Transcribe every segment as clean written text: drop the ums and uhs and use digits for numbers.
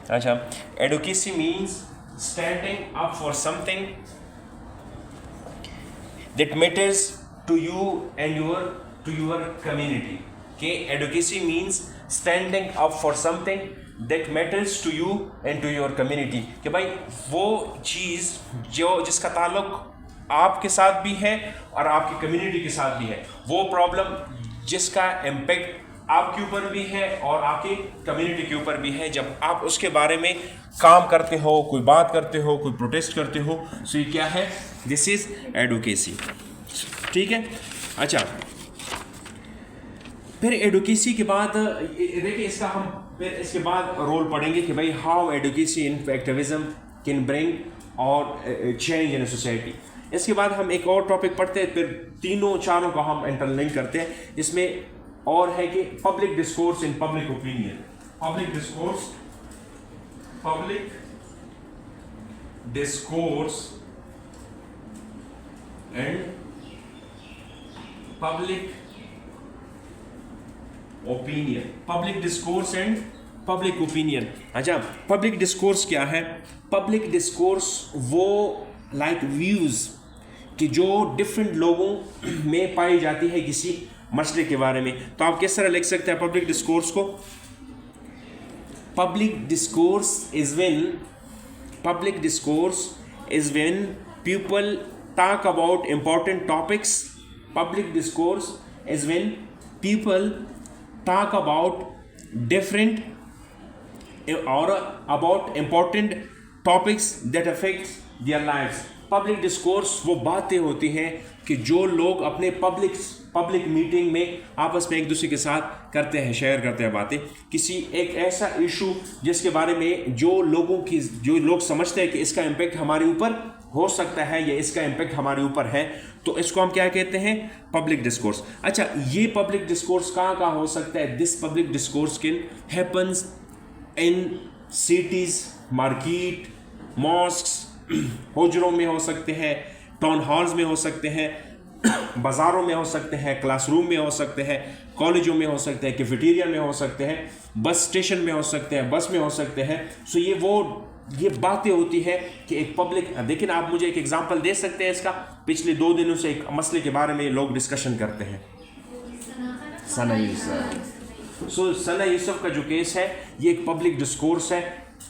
अच्छा, advocacy means standing up for something that matters to you and your community. Okay, advocacy means standing up for something that matters to you and to your community. कि भाई वो चीज़ जो जिसका ताल्लुक आपके साथ भी है और आपकी कम्युनिटी के साथ भी है, वो प्रॉब्लम जिसका इम्पेक्ट आपके ऊपर भी है और आपकी कम्युनिटी के ऊपर भी है, जब आप उसके बारे में काम करते हो, कोई बात करते हो, कोई प्रोटेस्ट करते हो, सो ये क्या है? This is advocacy. ठीक है। अच्छा, फिर एडवोकेसी के बाद देखिए इसका हम फिर इसके बाद रोल पढ़ेंगे कि भाई how advocacy in activism can bring और चेंज इन सोसाइटी। इसके बाद हम एक और टॉपिक पढ़ते हैं, फिर तीनों चारों को हम इंटरलिंक करते हैं। इसमें और है कि public discourse in public opinion, public discourse and public opinion, public discourse and public opinion. अच्छा, पब्लिक डिस्कोर्स क्या है? पब्लिक डिस्कोर्स वो लाइक व्यूज कि जो डिफरेंट लोगों में पाई जाती है किसी मसले के बारे में। तो आप किस तरह लिख सकते हैं पब्लिक डिस्कोर्स को? Public discourse is when people talk about important topics. Public discourse is when people talk about different or about important topics that affect their lives. Public discourse वो बातें होती हैं कि जो लोग अपने पब्लिक मीटिंग में आपस में एक दूसरे के साथ करते हैं, शेयर करते हैं बातें, किसी एक ऐसा इशू जिसके बारे में जो लोग समझते हैं कि इसका इम्पेक्ट हमारे ऊपर हो सकता है या इसका इम्पेक्ट हमारे ऊपर है, तो इसको हम क्या कहते हैं? Public discourse. अच्छा, ये पब्लिक डिस्कोर्स कहाँ हो सकता है? This public discourse can happens in cities, market, mosques, होजरों में हो सकते हैं, टाउन हॉल्स में हो सकते हैं, बाज़ारों में हो सकते हैं, क्लासरूम में हो सकते हैं, कॉलेजों में हो सकते हैं, कैफेटेरिया में हो सकते हैं, बस स्टेशन में हो सकते हैं, बस में हो सकते हैं। सो ये बातें होती है कि एक पब्लिक। लेकिन आप मुझे एक एग्जांपल दे सकते हैं इसका? पिछले 2 दिनों से एक मसले के बारे में लोग डिस्कशन करते हैं, सना यूसुफ। सो सना यूसुफ का जो केस है ये एक पब्लिक डिस्कोर्स है।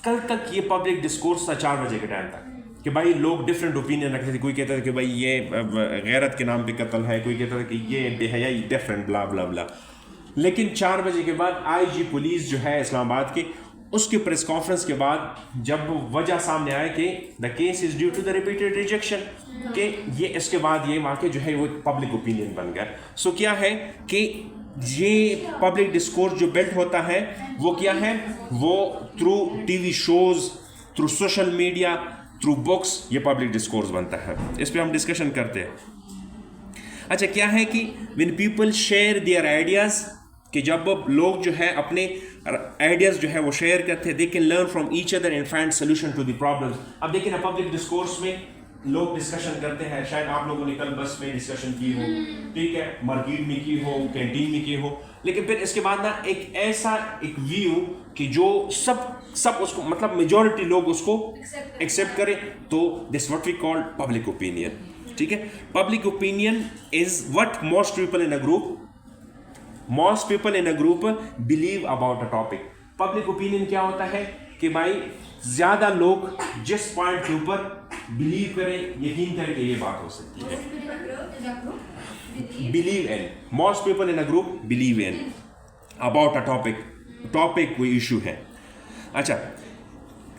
कल तक ये पब्लिक डिस्कोर्स था 4 बजे के टाइम तक कि भाई लोग डिफरेंट ओपिनियन रखते थे। कोई कहता था कि भाई ये गैरत के नाम पे कत्ल है, कोई कहता था कि ये बेहयाई, डिफरेंट ब्ला ब्ला ब्ला। लेकिन 4 बजे के बाद आईजी पुलिस जो है इस्लामाबाद की, उसके प्रेस कॉन्फ्रेंस के बाद जब वजह सामने आए कि the case is due to the repeated rejection, कि ये इसके बाद ये वाकई जो है वो पब्लिक ओपिनियन बन गया। सो क्या है कि ये पब्लिक डिस्कोर्स जो बिल्ड होता है वो क्या है? वो through TV shows, through social media, through books, ये पब्लिक डिस्कोर्स बनता है। इस पर हम डिस्कशन करते हैं। अच्छा, क्या है कि when people share their ideas, कि जब लोग जो है अपने आइडियाज जो है वो शेयर करते हैं, they can learn from each other and find solution to the problems. अब देखिए ना, पब्लिक डिस्कोर्स में लोग डिस्कशन करते हैं, शायद आप लोगों ने कल बस में डिस्कशन की हो, ठीक है, मार्केट में की हो, कैंटीन में की हो, लेकिन फिर इसके बाद ना एक ऐसा एक व्यू कि जो सब उसको मतलब मेजॉरिटी लोग उसको एक्सेप्ट करें, तो this what we call public opinion. ठीक है, public opinion is what most people in a group believe about a topic. Public opinion क्या होता है कि भाई ज्यादा लोग जिस पॉइंट के ऊपर बिलीव करें, यकीन करें कि ये बात हो सकती है। Believe in, most people in a group believe in about a topic कोई इशू है। अच्छा,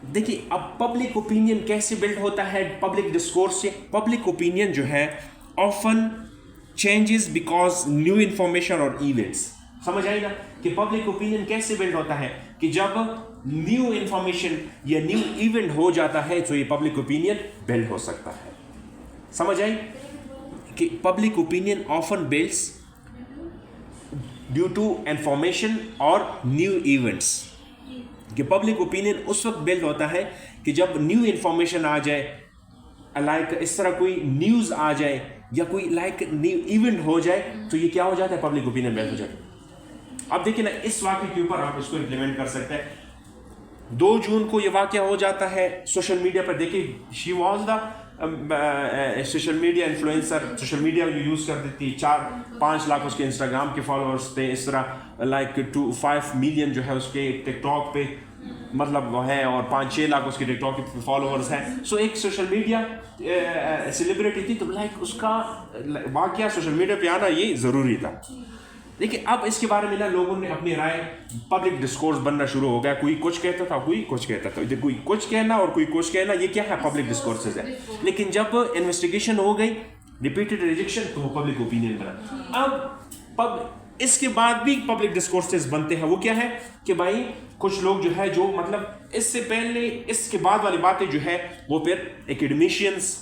देखिए अब पब्लिक ओपिनियन कैसे बिल्ड होता है? पब्लिक डिस्कोर्स से। पब्लिक ओपिनियन जो है often changes because new information और इवेंट्स। समझ आई ना कि पब्लिक ओपिनियन कैसे बिल्ड होता है? कि जब न्यू इंफॉर्मेशन या न्यू इवेंट हो जाता है तो ये पब्लिक ओपिनियन बिल्ड हो सकता है। समझ आई कि public opinion often builds due to information और न्यू इवेंट्स। कि पब्लिक ओपिनियन उस वक्त बिल्ड होता है कि जब न्यू इंफॉर्मेशन आ जाए, लाइक इस तरह कोई न्यूज़ आ जाए या कोई लाइक न्यू इवेंट हो जाए, तो ये क्या हो जाता है? पब्लिक ओपिनियन बिल्ड हो जाता है। अब देखिए ना, इस वाक्य के ऊपर आप इसको इंप्लीमेंट कर सकते हैं। 2 जून को ये वाक़या हो जाता है सोशल मीडिया पर। देखिए, she was the social media influencer, social media use कर देती, 4-5 लाख उसके इंस्टाग्राम के फॉलोअर्स थे, इस तरह लाइक 5 मिलियन जो है उसके टिकटॉक पे मतलब वो है, और 5-6 लाख उसके टिकटॉक के फॉलोअर्स हैं। सो एक सोशल मीडिया सेलिब्रिटी थी, तो लाइक उसका वाक़या सोशल मीडिया पे आना ये ज़रूरी था। देखिए, अब इसके बारे में ना लोगों ने अपनी राय, पब्लिक डिस्कोर्स बनना शुरू हो गया। कोई कुछ कहता था, कोई कुछ कहता था, कोई कुछ कहना और कोई कुछ कहना, ये क्या है? पब्लिक डिस्कोर्सेज है। लेकिन जब इन्वेस्टिगेशन हो गई, रिपीटेड रिजेक्शन, तो वो पब्लिक ओपिनियन बना। अब इसके बाद भी पब्लिक डिस्कोर्सेज बनते हैं। वो क्या है कि भाई कुछ लोग जो है, जो मतलब इससे पहले, इसके बाद वाली बातें जो है वो फिर एकेडमिशियंस,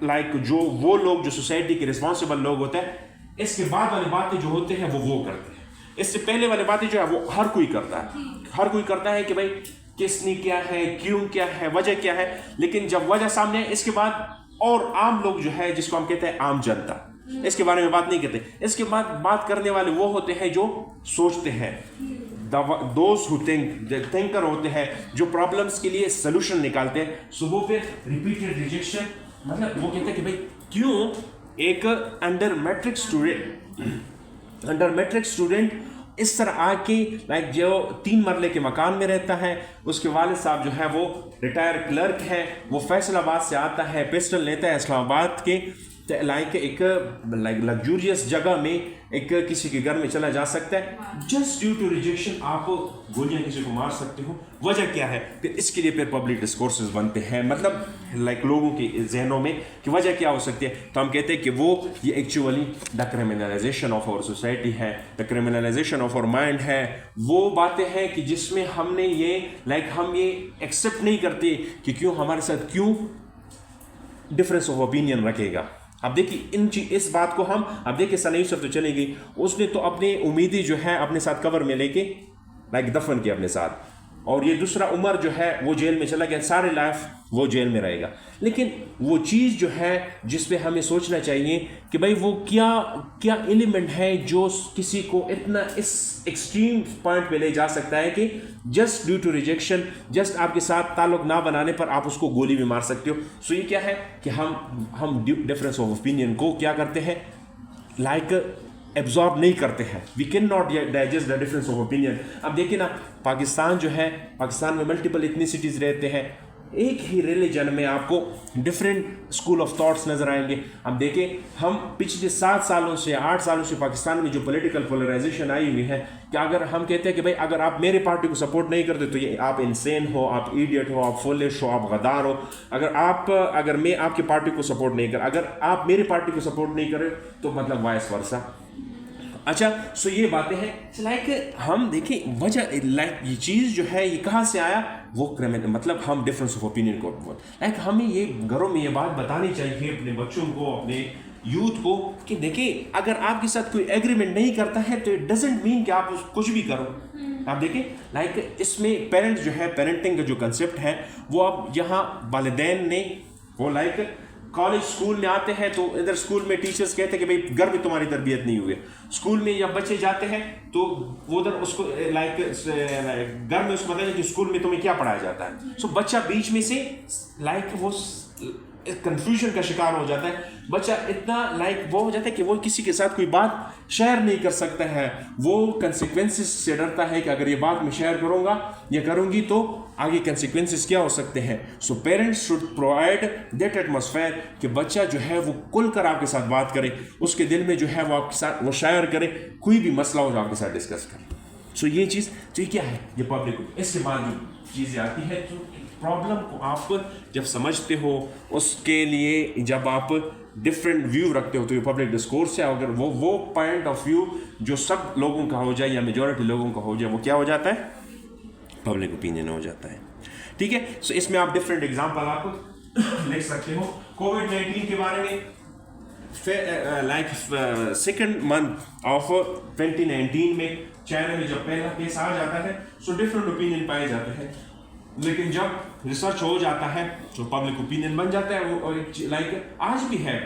लाइक जो वो लोग जो सोसाइटी के रिस्पॉन्सिबल लोग होते हैं, इसके बाद वाली बातें जो होते हैं वो करते हैं। इससे पहले वाली बातें जो है वो हर कोई करता है, हर कोई करता है कि भाई किसने क्या है, क्यों क्या है, वजह क्या है। लेकिन जब वजह सामने है, इसके बाद और आम लोग जो है, जिसको हम कहते हैं आम जनता, इसके बारे में बात नहीं करते। इसके बाद बात करने वाले वो होते हैं जो सोचते हैं, दोज हु थिंकर होते हैं, जो प्रॉब्लम्स के लिए सोल्यूशन निकालते हैं। सो वो फिर रिपीटेड रिजेक्शन, मतलब वो कहते हैं कि भाई क्यों एक अंडर मैट्रिक स्टूडेंट इस तरह आके, लाइक जो 3 मरले के मकान में रहता है, उसके वालिद साहब जो है वो रिटायर क्लर्क है, वो फैसलाबाद से आता है, पिस्टल लेता है इस्लामाबाद के, लाइक एक लग्जूरियस जगह में एक किसी के घर में चला जा सकता है, जस्ट ड्यू टू रिजेक्शन आप गोलियां किसी को मार सकते हो। वजह क्या है? फिर इसके लिए फिर पब्लिक डिस्कोर्सेज बनते हैं, मतलब लाइक लोगों के जहनों में कि वजह क्या हो सकती है। तो हम कहते हैं कि वो ये actually the criminalization of our society है, the criminalization of our mind है। वो बातें हैं कि जिसमें हमने ये लाइक हम ये एक्सेप्ट नहीं करते कि क्यों हमारे साथ क्यों डिफरेंस ऑफ ओपिनियन रखेगा। अब देखिए इस बात को हम, अब देखिए सना यूसुफ तो चली गई, उसने तो अपनी उम्मीदी जो है अपने साथ कवर में लेके लाइक दफन किया अपने साथ, और ये दूसरा उमर जो है वो जेल में चला गया, सारे लाइफ वो जेल में रहेगा। लेकिन वो चीज़ जो है जिस पे हमें सोचना चाहिए कि भाई वो क्या एलिमेंट है जो किसी को इतना इस एक्सट्रीम पॉइंट पे ले जा सकता है कि just due to rejection, just आपके साथ ताल्लुक ना बनाने पर आप उसको गोली भी मार सकते हो। सो ये क्या है कि हम डिफरेंस ऑफ ओपिनियन को क्या करते हैं, लाइक एब्जॉर्ब नहीं करते हैं। We can not digest the difference of opinion. अब देखिए ना, पाकिस्तान जो है, पाकिस्तान में मल्टीपल इथनिसिटीज़ रहते हैं, एक ही रिलीजन में आपको डिफरेंट स्कूल ऑफ थॉट्स नज़र आएंगे। अब देखें, हम पिछले 7 सालों से 8 सालों से पाकिस्तान में जो पॉलिटिकल पोलराइजेशन आई हुई है, कि अगर हम कहते हैं कि भाई अगर आप मेरे पार्टी को सपोर्ट नहीं करते तो ये आप इंसेन हो, आप इडियट हो, आप फुलिश हो, आप गद्दार हो। अगर मैं आपकी पार्टी को सपोर्ट नहीं कर, अगर आप मेरी पार्टी को सपोर्ट नहीं करें तो मतलब वाइस वर्सा। अच्छा, सो ये बातें हैं, लाइक हम देखें वजह, लाइक ये चीज़ जो है ये कहाँ से आया, वो मतलब हम डिफरेंस ऑफ ओपिनियन को, लाइक हमें ये घरों में ये बात बतानी चाहिए अपने बच्चों को, अपने यूथ को, कि देखिए अगर आपके साथ कोई एग्रीमेंट नहीं करता है तो इट डजेंट मीन कि आप कुछ भी करो। आप देखें, लाइक इसमें पेरेंट्स जो है, पेरेंटिंग का जो कंसेप्ट है वो अब यहाँ वालिदैन ने वो लाइक कॉलेज स्कूल में आते हैं तो इधर स्कूल में टीचर्स कहते हैं कि भाई घर में तुम्हारी तरबियत नहीं हुई है। स्कूल में जब बच्चे जाते हैं तो वो उधर उसको लाइक घर में उसको बताया कि स्कूल में तुम्हें क्या पढ़ाया जाता है। सो बच्चा बीच में से लाइक वो कंफ्यूजन का शिकार हो जाता है। बच्चा इतना लाइक वो हो जाता है कि वो किसी के साथ कोई बात शेयर नहीं कर सकता है। वो कंसिक्वेंसेस से डरता है कि अगर ये बात मैं शेयर करूँगा या करूँगी तो आगे कंसिक्वेंसेस क्या हो सकते हैं। So parents should provide that atmosphere कि बच्चा जो है वो खुलकर आपके साथ बात करे, उसके दिल में जो है वो आपके साथ वो शेयर करे, कोई भी मसला हो जो आपके साथ डिस्कस करे। सो ये चीज़, तो ये क्या है, ये पब्लिक। इसके बाद जो चीज़ें आती है तो प्रॉब्लम को आप जब समझते हो, उसके लिए जब आप डिफरेंट व्यू रखते हो तो ये पब्लिक डिस्कोर्स है। अगर वो पॉइंट ऑफ व्यू जो सब लोगों का हो जाए या मेजॉरिटी लोगों का हो जाए, वो क्या हो जाता है, पब्लिक ओपिनियन हो जाता है। ठीक है, सो इसमें आप डिफरेंट एग्जांपल आप लिख सकते हो। कोविड-19 के बारे में लाइक 2nd month ऑफ 2019 में चाइना में जब पहला केस आ जाता है सो डिफरेंट ओपिनियन पाए जाते हैं, लेकिन जब रिसर्च हो जाता है तो पब्लिक ओपिनियन बन जाता है। और लाइक आज भी है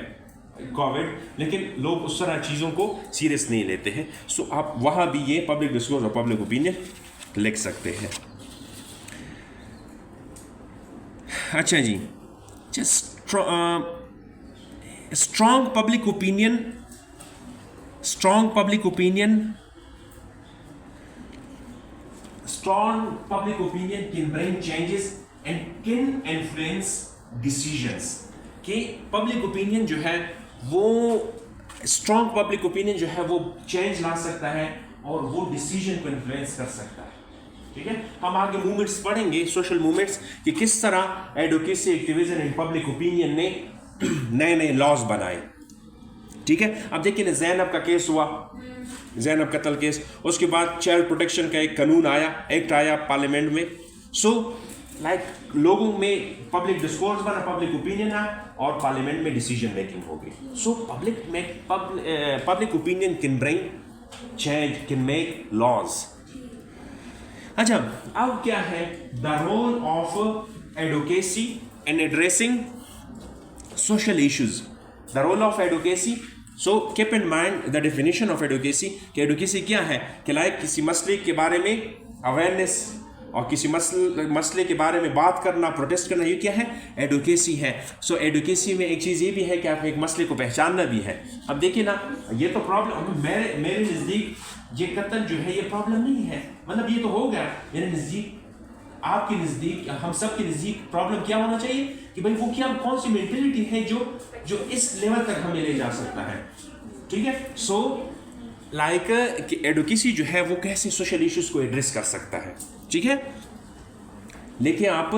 कोविड, लेकिन लोग उस तरह चीज़ों को सीरियस नहीं लेते हैं। सो आप वहाँ भी ये पब्लिक डिस्कोर्स और पब्लिक ओपिनियन लिख सकते हैं। अच्छा जी, strong public opinion, strong public opinion can bring changes and can influence decisions. कि पब्लिक ओपिनियन जो है वो, स्ट्रॉन्ग पब्लिक ओपिनियन जो है वो चेंज ला सकता है और वो डिसीजन को इन्फ्लुएंस कर सकता है. ठीक है, हम आगे मूवमेंट्स पढ़ेंगे, सोशल मूवमेंट्स, कि किस तरह advocacy, activism and public opinion ने नए नए लॉज बनाए. ठीक है, अब देखिए ना, ज़ैनब का केस हुआ, ज़ैनब कत्ल केस, उसके बाद चाइल्ड प्रोटेक्शन का एक कानून आया, एक्ट आया पार्लियामेंट में. सो लोगों में पब्लिक डिस्कोर्स बना, पब्लिक ओपिनियन आया और पार्लियामेंट में डिसीजन मेकिंग हो गई. So public opinion can bring change, can make laws. अच्छा, अब क्या है the role of advocacy in addressing social issues. The role of advocacy, so keep in mind the definition of advocacy. कि advocacy क्या है, कि लाइक किसी मसले के बारे में अवेयरनेस और किसी मसले के बारे में बात करना, प्रोटेस्ट करना, ये क्या है, एडवोकेसी है. सो एडवोकेसी में एक चीज़ ये भी है कि आप एक मसले को पहचानना भी है. अब देखिए ना, ये तो प्रॉब्लम मेरे नज़दीक ये कत्ल जो है ये प्रॉब्लम नहीं है, मतलब ये तो हो गया. मेरे नज़दीक, आपके नज़दीक, हम सब के नज़दीक प्रॉब्लम क्या होना चाहिए कि भाई वो क्या, कौन सी मेंटेलिटी है जो इस लेवल तक हमें ले जा सकता है. ठीक है, सो लाइक कि एडवोकेसी जो है वो कैसे सोशल इश्यूज को एड्रेस कर सकता है. ठीक है, लेकिन आप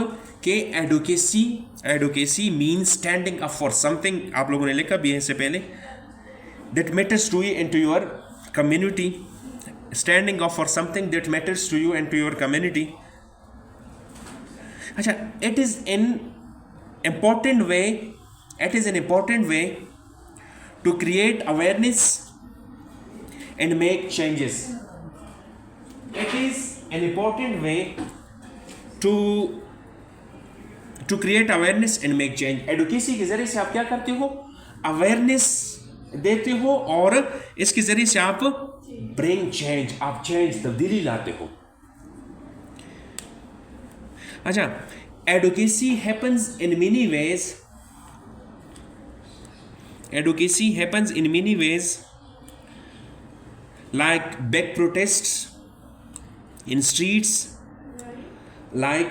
के advocacy means standing up for something, आप लोगों ने लिखा भी है इससे पहले, that matters to you and to your community. Standing up for something that matters to you and to your community. अच्छा, it is an important way to create awareness and make changes. It is an important way to create awareness and make change. Advocacy के जरिए से आप क्या करते हो, awareness देते हो और इसके जरिए से आप ब्रिंग चेंज, आप चेंज, तब्दीली लाते हो. अच्छा, advocacy happens in many ways. Advocacy happens in many ways like big protests in streets, like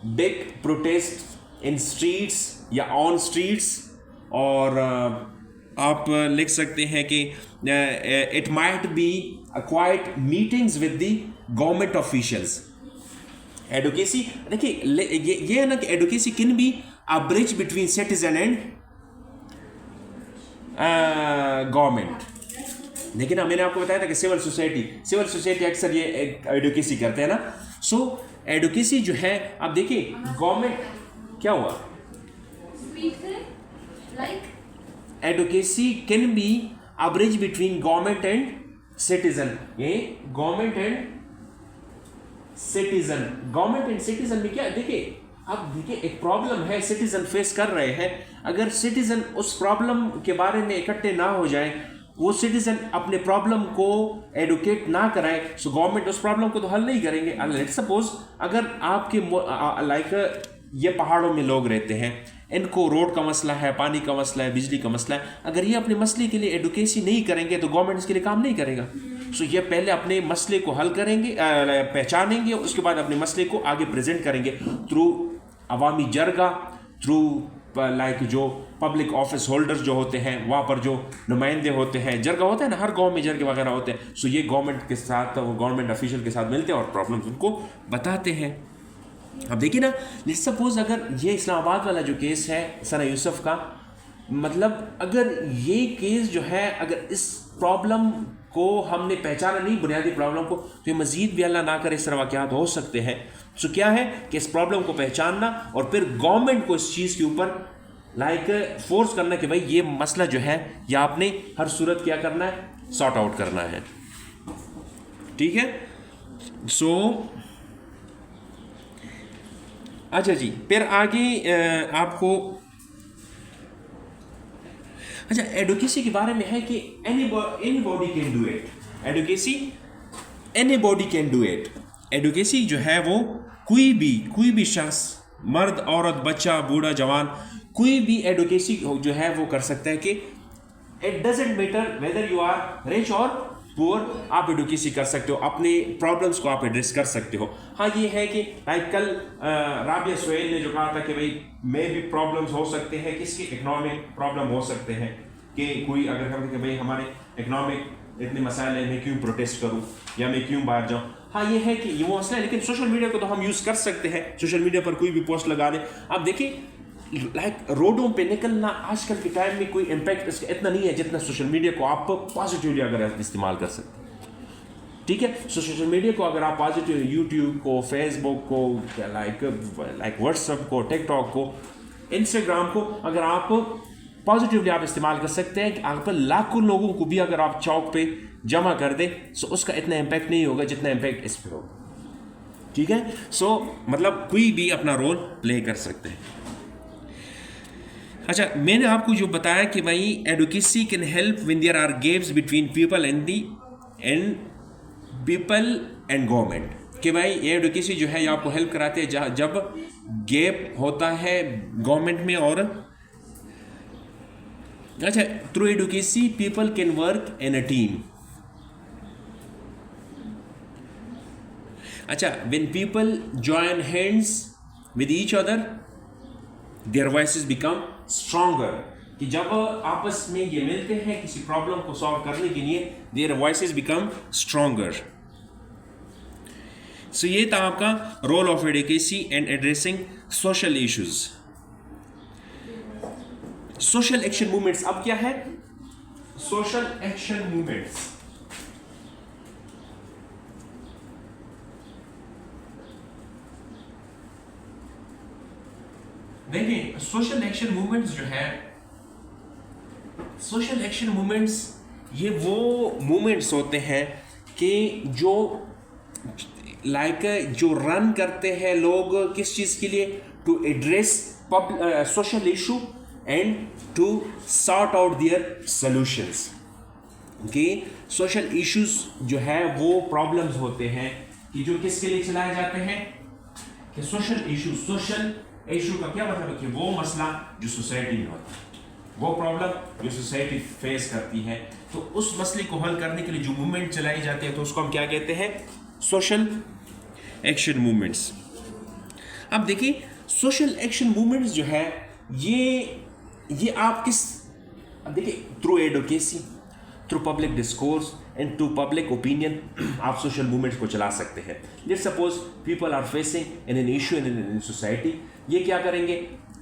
big protest in streets या ऑन स्ट्रीट्स. और आप लिख सकते हैं कि it might be quite meetings with the government officials. Advocacy देखिए, ये है ना कि advocacy can be a bridge between citizen and government. लेकिन मैंने आपको बताया था कि सिविल सोसाइटी अक्सर ये एडवोकेसी करते हैं ना. सो एडवोकेसी जो है, आप देखिए गवर्नमेंट क्या हुआ, advocacy can be a bridge between government and citizen. ये गवर्नमेंट एंड सिटीजन में क्या, देखिए अब देखिए एक प्रॉब्लम है, सिटीजन फेस कर रहे हैं. अगर सिटीजन उस प्रॉब्लम के बारे में इकट्ठे ना हो जाए, वो सिटीजन अपने प्रॉब्लम को एडुकेट ना कराए, सो गवर्नमेंट उस प्रॉब्लम को तो हल नहीं करेंगे. लेट्स सपोज अगर आपके लाइक ये पहाड़ों में लोग रहते हैं, इनको रोड का मसला है, पानी का मसला है, बिजली का मसला है, अगर ये अपने मसले के लिए एडुकेसी नहीं करेंगे तो गवर्नमेंट इसके लिए काम नहीं करेगा. सो ये पहले अपने मसले को हल करेंगे, पहचानेंगे, उसके बाद अपने मसले को आगे प्रेजेंट करेंगे थ्रू अवामी जरगा, थ्रू लाइक जो पब्लिक ऑफिस होल्डर्स जो होते हैं, वहाँ पर जो नुमाइंदे होते हैं, जरगा होता है ना, हर गांव में जरगे वगैरह होते हैं. सो ये गवर्नमेंट के साथ, गवर्नमेंट ऑफिशियल के साथ मिलते हैं और प्रॉब्लम्स उनको बताते हैं. अब देखिए ना, लेट्स सपोज अगर ये इस्लामाबाद वाला जो केस है सना यूसुफ का, मतलब अगर ये केस जो है, अगर इस प्रॉब्लम को हमने पहचाना नहीं, बुनियादी प्रॉब्लम को, तो ये मज़ीद भी अल्लाह ना करे इस तरह वाक़यात हो सकते हैं. सो क्या है कि इस प्रॉब्लम को पहचानना और फिर गवर्नमेंट को इस चीज़ के ऊपर लाइक फोर्स करना कि भाई ये मसला जो है ये आपने हर सूरत क्या करना है, सॉर्ट आउट करना है. ठीक है, सो अच्छा जी, फिर आगे आपको अच्छा एडवोकेसी के बारे में है कि anybody can do it. Advocacy anybody can do it. Advocacy जो है वो कोई भी शख्स मर्द औरत बच्चा बूढ़ा जवान कोई भी एडवोकेसी जो है वो कर सकता है कि it doesn't matter whether you are rich और पुअर, आप एडवोकेसी कर सकते हो, अपने प्रॉब्लम्स को आप एड्रेस कर सकते हो। हाँ ये है कि लाइक कल राबिया सुहेल ने जो कहा था कि भाई में भी प्रॉब्लम्स हो सकते हैं, किसके इकोनॉमिक प्रॉब्लम हो सकते हैं कि कोई अगर हम कि भाई हमारे इकोनॉमिक इतने मसाइल हैं, मैं क्यों प्रोटेस्ट करूं या मैं क्यों बाहर जाऊं। हाँ ये है कि ये वो मसला है, लेकिन सोशल मीडिया को तो हम यूज़ कर सकते हैं, सोशल मीडिया पर कोई भी पोस्ट लगा दें। आप देखिए लाइक रोडों पे निकलना आजकल के टाइम में कोई इम्पैक्ट इसका इतना नहीं है जितना सोशल मीडिया को आप पॉजिटिवली अगर आप इस्तेमाल कर सकते हैं। ठीक है, सो सोशल मीडिया को अगर आप पॉजिटिव यूट्यूब को, फेसबुक को, लाइक व्हाट्सएप को, टिकटॉक को, इंस्टाग्राम को अगर आप पॉजिटिवली आप इस्तेमाल कर सकते हैं कि आप लाखों लोगों को भी अगर आप चौक पे जमा कर दें सो उसका इतना इम्पैक्ट नहीं होगा जितना इम्पैक्ट इस पर होगा। ठीक है, सो मतलब कोई भी अपना रोल प्ले कर सकते हैं। अच्छा, मैंने आपको जो बताया कि भाई advocacy can help when there are gaps between people and government, कि भाई ये एडवोकेसी जो है ये आपको हेल्प कराते हैं जब गैप होता है गवर्नमेंट में और अच्छा through advocacy people can work in a team. अच्छा, when people join hands with each other their voices become stronger, कि जब आपस में ये मिलते हैं किसी प्रॉब्लम को सॉल्व करने के लिए their voices become stronger. So ये था आपका role of advocacy and addressing social issues. Social action movements अब क्या है? सोशल एक्शन मूवमेंट्स देखिए, सोशल एक्शन मूवमेंट्स जो है, सोशल एक्शन मूवमेंट्स ये वो मूवमेंट्स होते हैं कि जो जो रन करते हैं लोग किस चीज़ के लिए? To address social issue and to sort out their solutions. कि सोशल इश्यूज जो है वो प्रॉब्लम्स होते हैं कि जो किसके लिए चलाए जाते हैं कि सोशल इशू का क्या मतलब है कि वो मसला जो सोसाइटी में होता है, वो प्रॉब्लम जो सोसाइटी फेस करती है, तो उस मसले को हल करने के लिए जो मूवमेंट चलाई जाती है तो उसको हम क्या कहते हैं? Social action movements. अब देखिए, सोशल एक्शन मूवमेंट्स जो है ये आप किस, अब देखिए through advocacy, through public discourse and to public opinion आप सोशल मूवमेंट्स को चला सकते हैं। Let's suppose people are facing in an issue in society, ये क्या करेंगे?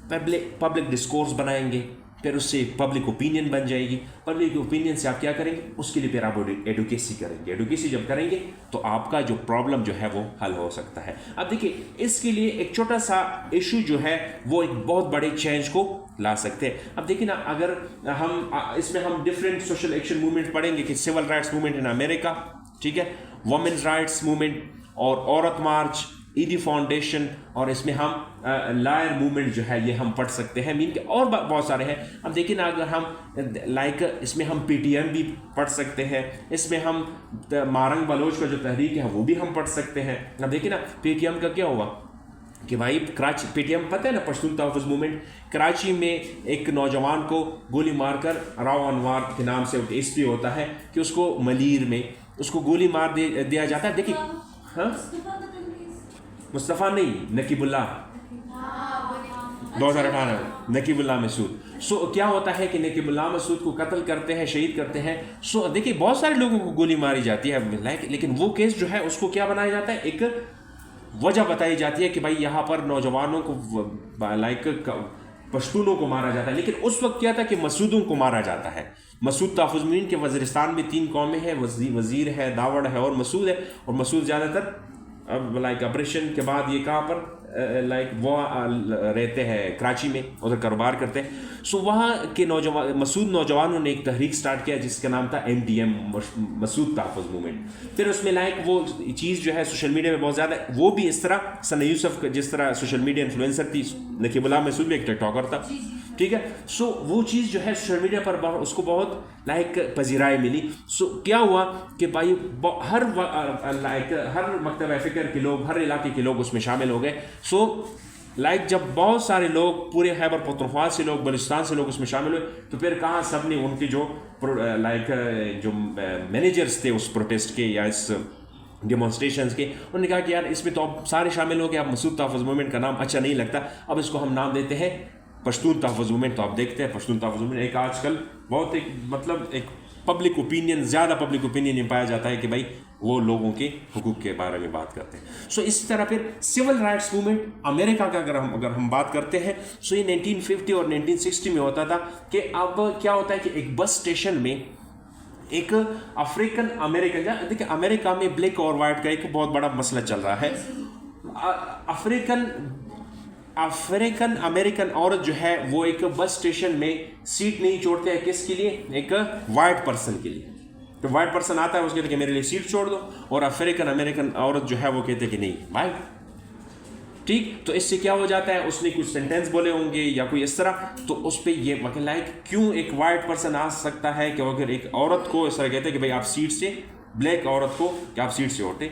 पब्लिक डिस्कोर्स बनाएंगे, फिर उससे पब्लिक ओपिनियन बन जाएगी, पब्लिक ओपिनियन से आप क्या करेंगे? उसके लिए फिर आप एडवोकेसी करेंगे। एडवोकेसी जब करेंगे तो आपका जो प्रॉब्लम जो है वो हल हो सकता है। अब देखिए, इसके लिए एक छोटा सा इशू जो है वो एक बहुत बड़े चेंज को ला सकते हैं। अब देखिए ना, अगर हम इसमें हम डिफरेंट सोशल एक्शन मूवमेंट पढ़ेंगे कि civil rights movement in America, ठीक है, वुमेन्स राइट्स मूवमेंट और औरत मार्च, ईदी फाउंडेशन, और इसमें हम लायर मूवमेंट जो है ये हम पढ़ सकते हैं। मीन के और बहुत सारे हैं। अब देखिए ना, अगर हम इसमें हम पीटीएम भी पढ़ सकते हैं, इसमें हम मारंग बलोच का जो तहरीक है वो भी हम पढ़ सकते हैं। अब देखिए ना, पीटीएम का क्या हुआ कि भाई कराची, पीटीएम पता है ना, पश्तून तहफ़्फ़ुज़ मूवमेंट, कराची में एक नौजवान को गोली मारकर, राव अनवार के नाम से एसपी होता है, कि उसको मलीर में उसको गोली मार दिया जाता है। देखिए, हाँ, मुस्तफ़ा नहीं, नकीबुल्लाह, 2018 नकीबुल्लाह मसूद। सो क्या होता है कि नकीबुल्लाह मसूद को कत्ल करते हैं, शहीद करते हैं। सो देखिए, बहुत सारे लोगों को गोली मारी जाती है, लेकिन वो केस जो है उसको क्या बनाया जाता है? एक वजह बताई जाती है कि भाई यहाँ पर नौजवानों को पश्तूनों को मारा जाता है। लेकिन उस वक्त क्या था कि मसूदों को मारा जाता है। मसूद तहफ़्फ़ुज़ मूवमेंट के वज़ीरिस्तान में 3 कौमें हैं, वज़ीर है, दावड़ है और मसूद है। और मसूद ज़्यादातर अब ऑपरेशन के बाद ये कहाँ पर वो रहते हैं कराची में, उधर कारोबार करते हैं। सो वहाँ के मसूद नौजवानों ने एक तहरीक स्टार्ट किया जिसका नाम था MTM, मसूद तहफ़्फ़ुज़ मूवमेंट। फिर उसमें वो चीज़ जो है सोशल मीडिया में बहुत ज़्यादा, वो भी इस तरह सना यूसुफ जिस तरह सोशल मीडिया इन्फ्लुएंसर थी, नकीबुल्लाह मसूद भी एक टिकटॉकर था, ठीक है। सो वो चीज़ जो है सोशल मीडिया पर उसको बहुत पजीराई मिली। सो क्या हुआ कि भाई हर मकतब फ़िक्र के लोग, हर इलाके के लोग उसमें शामिल हो गए। सो लाइक जब बहुत सारे लोग पूरे खैबर पख्तूनख्वा से लोग, बलूचिस्तान से लोग उसमें शामिल हुए, तो फिर कहाँ सब ने उनकी जो जो मैनेजर्स थे उस प्रोटेस्ट के या इस डेमोन्स्ट्रेशंस के, उन्होंने कहा कि यार इसमें तो अब सारे शामिल हो गए, अब मसूद तहफ़्फ़ुज़ मूवमेंट का नाम अच्छा नहीं लगता, अब इसको हम नाम देते हैं पश्तून तहफ़्फ़ुज़ मूवमेंट। तो आप देखते हैं पश्तून तहफ़्फ़ुज़ मूवमेंट एक आजकल बहुत एक मतलब एक पब्लिक ओपिनियन, ज़्यादा पब्लिक ओपिनियन ये पाया जाता है कि भाई वो लोगों के हुकूक के बारे में बात करते हैं। सो इसी तरह फिर सिविल राइट्स मूवमेंट अमेरिका का अगर हम बात करते हैं, सो ये 1950 और 1960 में होता था कि अब क्या होता है कि एक बस स्टेशन में एक अफ्रीकन अमेरिकन, देखिए अमेरिका में ब्लैक और वाइट का एक बहुत बड़ा मसला चल रहा है। अफ्रीकन अमेरिकन औरत जो है वो एक बस स्टेशन में सीट नहीं छोड़ते हैं, किसके लिए? एक वाइट पर्सन के लिए। तो वाइट पर्सन आता है, उसके कहते हैं कि मेरे लिए सीट छोड़ दो, और अफ्रीकन अमेरिकन औरत जो है वो कहते हैं कि नहीं भाई, ठीक। तो इससे क्या हो जाता है, उसने कुछ सेंटेंस बोले होंगे या कोई इस तरह, तो उस पर ये लाइक क्यों एक वाइट पर्सन आ सकता है कि अगर एक औरत को इस तरह कहते हैं कि भाई आप सीट से, ब्लैक औरत को कि आप सीट से उठे।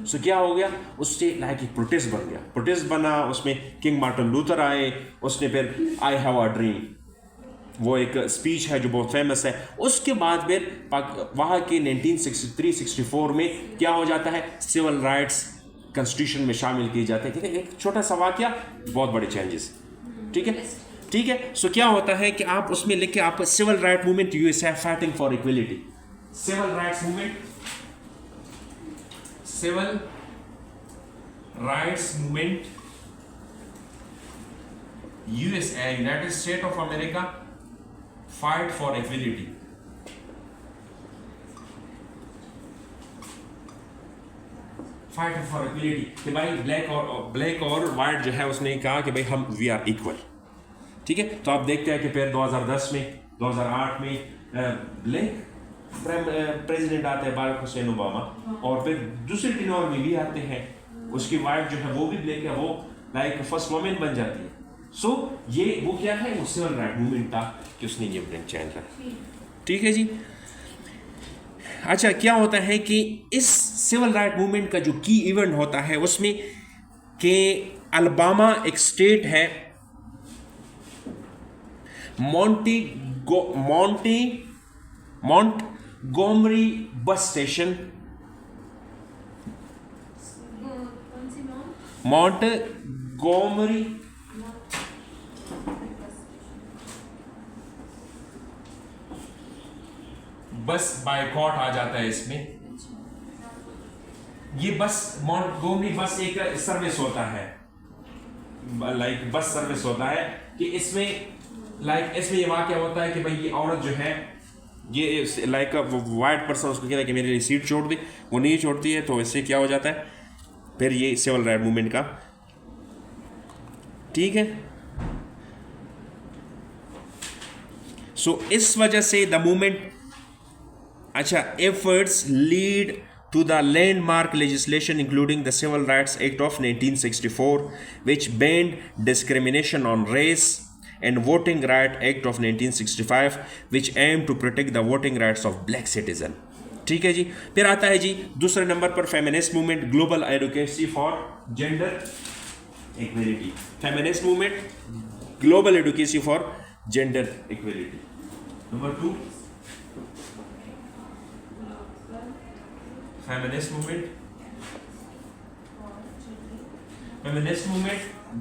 सो क्या हो गया, उससे लाइक एक प्रोटेस्ट बन गया, प्रोटेस्ट बना, उसमें किंग मार्टिन लूथर आए, उसने फिर आई हैव अ ड्रीम, वो एक स्पीच है जो बहुत फेमस है। उसके बाद फिर वहाँ के 1963-64 में क्या हो जाता है, सिविल राइट्स कॉन्स्टिट्यूशन में शामिल किए जाते हैं। ठीक है, एक छोटा सा वाकया, बहुत बड़े चेंजेस। ठीक है, ठीक है। सो क्या होता है कि आप उसमें लिख के आप civil right movement USA fighting for equality, civil rights movement, civil rights movement USA, United State of America, fight for equality. Fight for equality कि भाई ब्लैक और वाइट जो है, उसने कहा कि भाई हम वी आर इक्वल। ठीक है, तो आप देखते हैं कि फिर 2010 में, 2008 में ब्लैक प्रेसिडेंट आते हैं बाराक हुसैन ओबामा, और फिर दूसरे टेन्योर में भी आते हैं, उसकी वाइफ जो है वो भी ब्लैक है, वो लाइक फर्स्ट वुमेन बन जाती है। सो ये वो क्या है, वो सिविल राइट मूवमेंट था कि उसने ये ब्रेक चेंज किया। ठीक है जी। अच्छा, क्या होता है कि इस सिविल राइट मूवमेंट का जो की इवेंट होता है उसमें कि अल्बामा एक स्टेट है, मोंटगोमरी बस स्टेशन, मोंटगोमरी बस बायकॉट आ जाता है इसमें। ये बस मोंटगोमरी बस एक सर्विस होता है, लाइक बस सर्विस होता है कि इसमें इसमें ये वाकया होता है कि भाई ये औरत जो है, ये लाइक वाइट पर्सन उसको कहता है कि मेरे लिए सीट छोड़ दे, वो नहीं छोड़ती है, तो इससे क्या हो जाता है, फिर ये सिविल राइट मूवमेंट का। ठीक है, सो इस वजह से द मूवमेंट, अच्छा, efforts lead to the landmark legislation including the Civil Rights Act of 1964, which banned discrimination on race, and Voting Right Act of 1965, which aimed to protect the voting rights of black citizen. ठीक है जी। फिर आता है जी दूसरे number पर feminist movement, global advocacy for gender equality, feminist movement, global advocacy for gender equality. Number 2, feminist movement,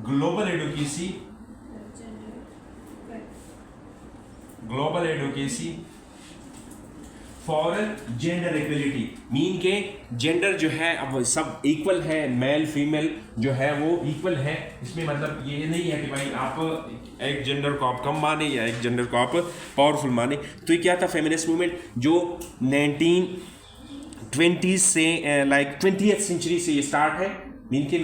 global advocacy for gender equality. Mean के gender जो है अब सब इक्वल है, मेल फीमेल जो है वो इक्वल है, इसमें मतलब ये नहीं है कि भाई आप एक जेंडर को आप कम माने या एक जेंडर को आप पावरफुल माने। तो ये क्या था, फेमिनिस्ट मूवमेंट जो 1920 से लाइक 20th सेंचुरी से ये स्टार्ट है, मीन के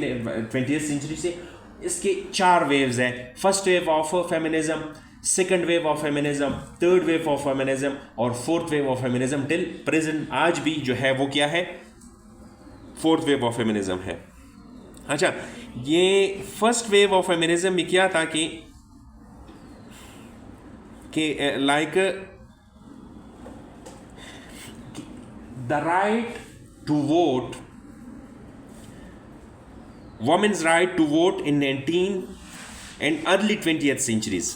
20th सेंचुरी से। इसके 4 वेव्स हैं, first wave of feminism, second wave of feminism, third wave of feminism और fourth wave of feminism. Till present आज भी जो है वो क्या है, फोर्थ वेव ऑफ फेमिनिज्म है। अच्छा, ये फर्स्ट वेव ऑफ फेमिनिज्म में क्या था कि like the right to vote women's right to vote in 19 and early 20th centuries.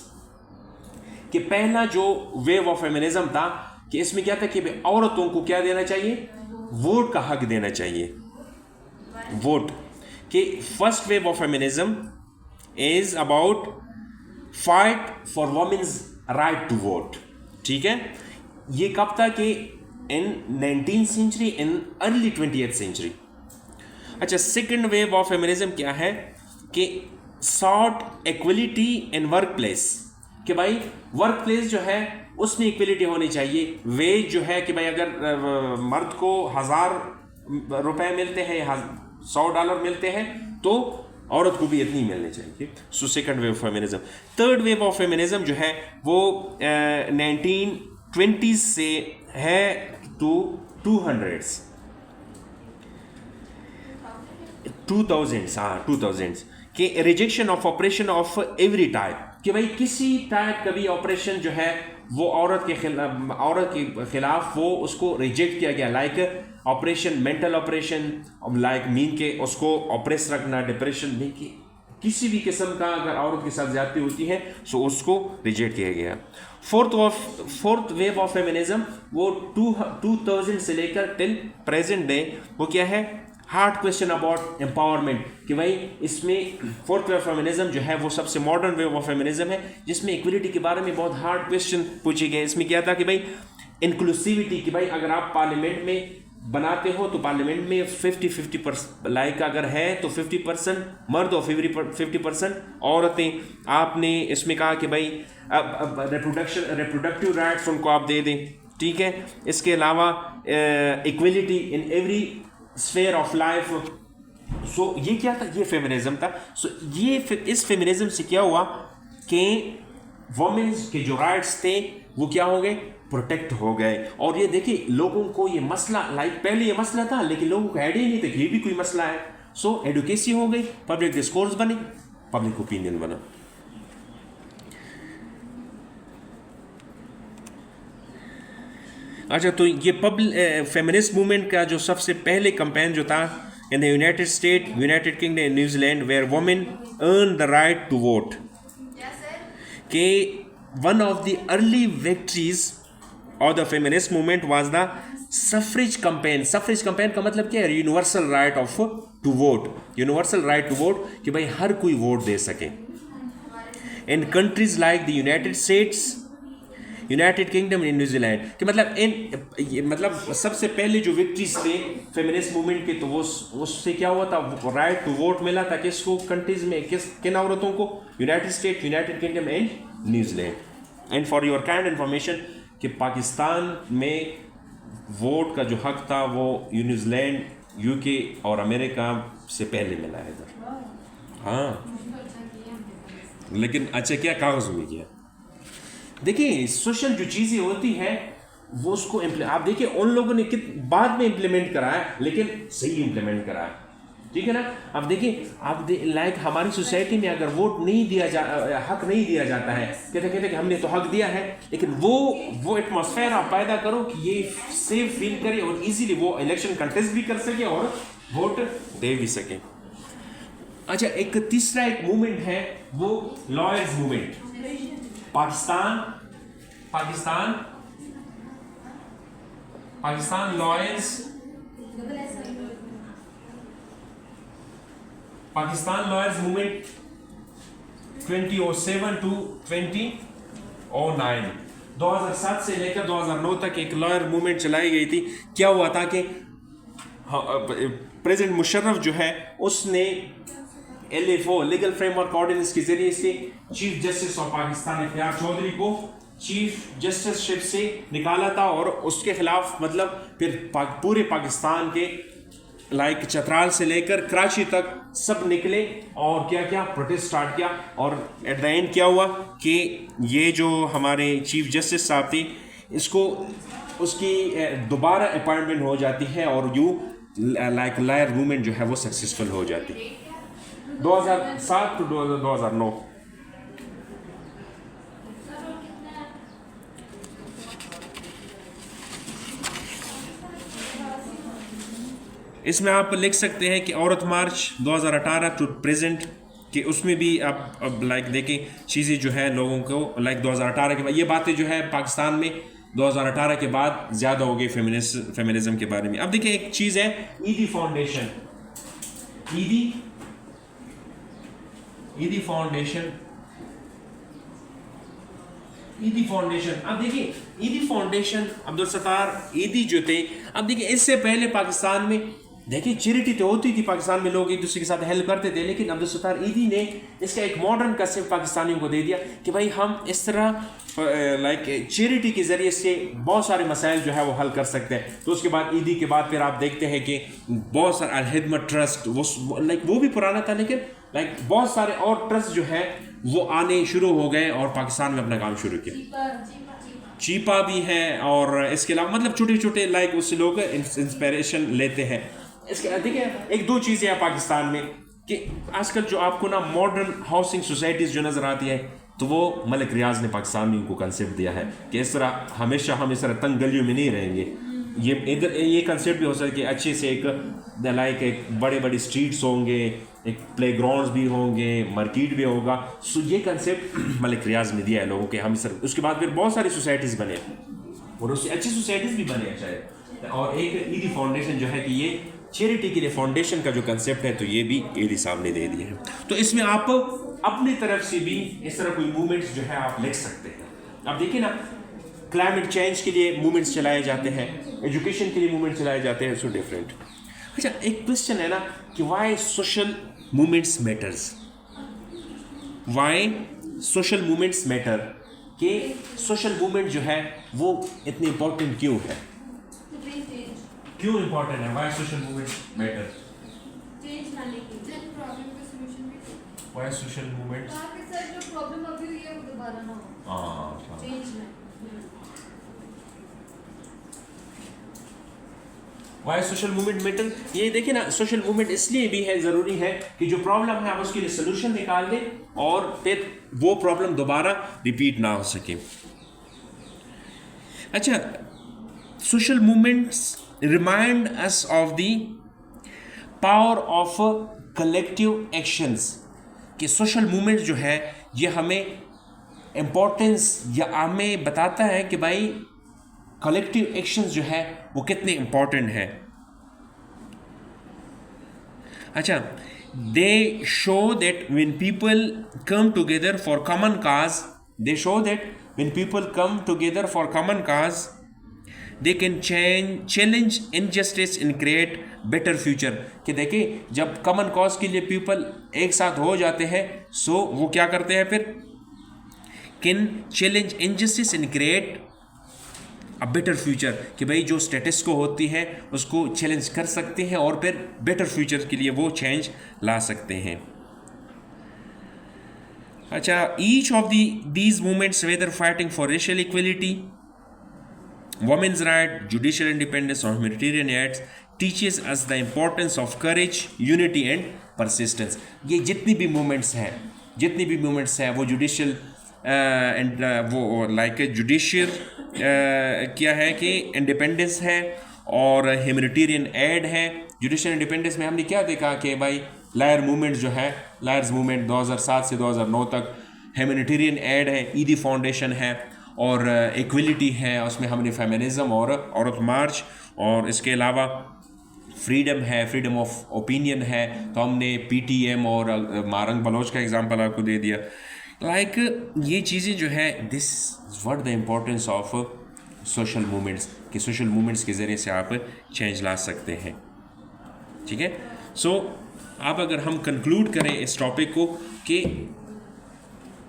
कि पहला जो वेव ऑफ फेमिनिज्म था कि इसमें क्या था कि औरतों को क्या देना चाहिए, वोट का हक देना चाहिए, वोट. कि first wave of feminism is about fight for women's right to vote. ठीक है, ये कब था कि in 19th century, in early 20th century. अच्छा, सेकेंड वेव ऑफ फेमिनिज्म क्या है कि sought equality in work place. कि भाई वर्क प्लेस जो है उसमें इक्वलिटी होनी चाहिए. वेज जो है कि भाई अगर मर्द को 1000 रुपए मिलते हैं या $100 मिलते हैं तो औरत को भी इतनी मिलनी चाहिए. So second wave of feminism. Third wave of feminism जो है वो 1920s से है टू 2000s. हाँ, 2000s के rejection of operation of every type. कि भाई किसी टाइप का भी ऑपरेशन जो है वो औरत के खिलाफ वो उसको रिजेक्ट किया गया. Like operation, mental operation, like mean के उसको ऑपरेस रखना, डिप्रेशन में कि किसी भी किस्म का अगर औरत के साथ ज्यादती होती है सो उसको रिजेक्ट किया गया. फोर्थ वेव ऑफ फेमिनिज्म वो 2000 से लेकर टिल प्रेजेंट डे वो क्या है, हार्ड क्वेश्चन अबाउट एम्पावरमेंट. कि भाई इसमें फोर्थ वेव फेमिनिज्म जो है वो सबसे मॉडर्न वेव ऑफ फेमिनिज्म है जिसमें इक्वलिटी के बारे में बहुत हार्ड क्वेश्चन पूछे गए. इसमें क्या था कि भाई इंक्लूसिविटी. कि भाई अगर आप पार्लियामेंट में बनाते हो तो पार्लियामेंट में 50-50% लाइक अगर है तो 50% मर्द और 50% औरतें. आपने इसमें कहा कि भाई अब रिप्रोडक्टिव राइट्स उनको आप दे दें. ठीक है, इसके अलावा equality in every sphere of life. So ये क्या था, ये फेमिनिज्म था. सो ये इस फेमिनिज्म से क्या हुआ कि वुमेन्स के जो राइट्स थे वो क्या हो गए, प्रोटेक्ट हो गए. और ये देखिए लोगों को ये मसला, लाइक पहले ये मसला था लेकिन लोगों को आइडिया नहीं था कि ये भी कोई मसला है. सो एडुकेसी हो गई, पब्लिक डिस्कोर्स बनी, पब्लिक ओपिनियन बना. अच्छा, तो ये फेमिनिस्ट मूवमेंट का जो सबसे पहले कैंपेन जो था in the United States, United Kingdom and New Zealand where women earn the right to vote. के one of the early victories of the feminist movement was the suffrage campaign. Suffrage campaign का मतलब क्या है, universal right of to vote. Universal right to vote कि भाई हर कोई vote दे सके. In countries like the United States, United Kingdom and New Zealand. कि मतलब सबसे पहले जो विक्ट्रीज थे फेमिनिस्ट मूवमेंट के तो वो उससे क्या हुआ था, राइट टू वोट मिला था किसको, कंट्रीज में, किन औरतों को, United States, United Kingdom and New Zealand. And for your kind information कि पाकिस्तान में वोट का जो हक था वो न्यूजीलैंड, यूके और अमेरिका से पहले मिला है इधर. हाँ, लेकिन अच्छा क्या कागज में किया. देखिए सोशल जो चीज़ें होती हैं वो उसको आप देखिए उन लोगों ने बाद में इम्प्लीमेंट करा है लेकिन सही इम्प्लीमेंट करा है. ठीक है ना. अब देखिए लाइक हमारी सोसाइटी में अगर वोट नहीं दिया हक नहीं दिया जाता है, कहते कि हमने तो हक दिया है, लेकिन वो एटमॉस्फेयर आप पैदा करो कि ये सेफ फील करे और इजीली वो इलेक्शन कंटेस्ट भी कर सके और वोट दे भी सके. अच्छा, एक तीसरा एक मूवमेंट है वो lawyers movement. Pakistan lawyers movement 2007 to 2009. 2007 से लेकर 2009 तक एक लॉयर मूवमेंट चलाई गई थी. क्या हुआ था कि प्रेसिडेंट मुशर्रफ जो है उसने LFO लीगल फ्रेमवर्क ऑर्डिनेंस के जरिए से चीफ जस्टिस ऑफ पाकिस्तान इख्तियार चौधरी को चीफ जस्टिसशिप से निकाला था और उसके खिलाफ मतलब फिर पूरे पाकिस्तान के लाइक चतराल से लेकर कराची तक सब निकले और क्या प्रोटेस्ट स्टार्ट किया. और एट द एंड क्या हुआ कि ये जो हमारे चीफ जस्टिस साहब थे इसको उसकी दोबारा अपॉइंटमेंट हो जाती है और यूँ लाइक लॉयर मूवमेंट जो है वो सक्सेसफुल हो जाती है. 2007 टू 2009. इसमें आप लिख सकते हैं कि औरत मार्च 2018 टू प्रेजेंट, कि उसमें भी आप अब लाइक देखें चीज़ें जो है लोगों को लाइक 2018 के बाद ये बातें जो है पाकिस्तान में 2018 के बाद ज़्यादा हो गई फेमिनिज्म के बारे में। अब देखिए एक चीज़ है ईदी फाउंडेशन, ईदी फाउंडेशन। अब देखिए ईदी फाउंडेशन, अब्दुल सत्तार ईदी जो थे, अब देखिए इससे पहले पाकिस्तान में देखिए चैरिटी तो होती थी, पाकिस्तान में लोग एक दूसरे के साथ हेल्प करते थे, लेकिन अब्दुल सत्तार ईदी ने इसका एक मॉडर्न कंसेप्ट पाकिस्तानियों को दे दिया कि भाई हम इस तरह लाइक चैरिटी के ज़रिए से बहुत सारे मसाइल जो है वो हल कर सकते हैं। तो उसके बाद ईदी के बाद फिर आप देखते हैं कि बहुत सारा अलहिदमत ट्रस्ट, वो लाइक वो भी पुराना था, लेकिन लाइक बहुत सारे और ट्रस्ट जो है वो आने शुरू हो गए और पाकिस्तान में अपना काम शुरू किया। चीपा भी है, और इसके अलावा मतलब छोटे छोटे लाइक उससे लोग इंस्पिरेशन लेते हैं। इसके देखिए एक दो चीज़ें हैं पाकिस्तान में कि आजकल जो आपको ना मॉडर्न हाउसिंग सोसाइटीज़ जो नज़र आती है, तो वो मलिक रियाज ने पाकिस्तान में उनको कंसेप्ट दिया है कि इस तरह हमेशा हम इस तरह तंग गलियों में नहीं रहेंगे। ये इधर ये कंसेप्ट भी हो सकता है कि अच्छे से एक लाइक एक बड़े बड़े स्ट्रीट्स होंगे, एक प्लेग्राउंड्स भी होंगे, मार्केट भी होगा। सो ये कंसेप्ट मलिक रियाज ने दिया है लोगों के। हम इस तरह उसके बाद फिर बहुत सारी सोसाइटीज़ बने और उससे अच्छी सोसाइटीज़ भी बने शायद। और एक ईदी फाउंडेशन जो है कि ये चैरिटी के लिए फाउंडेशन का जो कंसेप्ट है, तो ये भी ईदी साहब ने दे दिया है। तो इसमें आप अपनी तरफ से भी इस तरह कोई मूवमेंट्स जो है आप लिख सकते हैं। अब देखिए ना, क्लाइमेट चेंज के लिए मूवमेंट्स चलाए जाते हैं, एजुकेशन के लिए मूवमेंट्स चलाए जाते हैं, सो डिफरेंट। अच्छा एक क्वेश्चन है ना कि why social movements matters, why social movements matter, कि सोशल मूवमेंट जो है वो इतनी इंपॉर्टेंट क्यों है, क्यों इंपॉर्टेंट है, why social movements matter, change लाने के लिए, प्रॉब्लम का सॉल्यूशन भी, वाई सोशल मूवमेंट्स, ताकि सर जो प्रॉब्लम अभी हुई है वो दोबारा ना हो, चेंज में। वाई सोशल मूवमेंट मैटर, ये देखिए ना सोशल मूवमेंट इसलिए भी है, ज़रूरी है कि जो प्रॉब्लम है आप उसके लिए सोल्यूशन निकाल दें और फिर वो प्रॉब्लम दोबारा रिपीट ना हो सके। अच्छा, social movements remind us of the power of collective actions, कि सोशल मूवमेंट जो है ये हमें इम्पोर्टेंस या हमें बताता है कि भाई कलेक्टिव एक्शंस जो है वो कितने इंपॉर्टेंट है। अच्छा, दे show that when people come together for common cause, they show that when people come together for common cause they can challenge injustice and create better future. कि देखिए जब कॉमन कॉज के लिए पीपल एक साथ हो जाते हैं, सो वो क्या करते हैं, फिर can challenge injustice and create a better future, कि भाई जो स्टेटस को होती है उसको चैलेंज कर सकते हैं और फिर बेटर फ्यूचर के लिए वो चेंज ला सकते हैं। अच्छा, each of these movements whether fighting for racial equality, women's right, judicial independence or humanitarian rights teaches us the importance of courage, unity and persistence। ये जितनी भी मूवमेंट्स हैं वो जुडिशियल एंड वो लाइक जुडिशियल क्या है कि इंडिपेंडेंस है और ह्यूमैनिटेरियन एड है। जुडिशियल इंडिपेंडेंस में हमने क्या देखा कि भाई लायर मूवमेंट जो है, लायर्स मूवमेंट 2007 से 2009 तक, ह्यूमैनिटेरियन एड है, ईदी फाउंडेशन है और इक्वलिटी है, उसमें हमने फेमिनिज्म और औरत मार्च, और इसके अलावा फ्रीडम है, फ्रीडम ऑफ ओपिनियन है, तो हमने पीटीएम और मारंग बलोच का एग्जांपल आपको दे दिया। लाइक ये चीज़ें जो है, this what the importance of social movements, कि सोशल मूवमेंट्स के ज़रिए से आप चेंज ला सकते हैं। ठीक है, सो आप अगर हम कंक्लूड करें इस टॉपिक को कि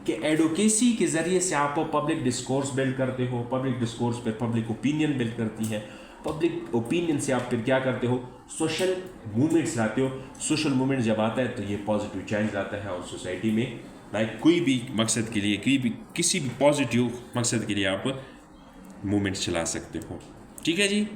एडवोकेसी के ज़रिए से आप पब्लिक डिस्कोर्स बिल्ड करते हो, पब्लिक डिस्कोर्स पर पब्लिक ओपिनियन बिल्ड करती है, पब्लिक ओपिनियन से आप फिर क्या करते हो, सोशल मूवमेंट्स लाते हो। सोशल मूवमेंट जब आता है तो ये पॉजिटिव चेंज लाता है और सोसाइटी में लाइक कोई भी मकसद के लिए, किसी भी पॉजिटिव मकसद के लिए आप मूवमेंट्स चला सकते हो। ठीक है जी।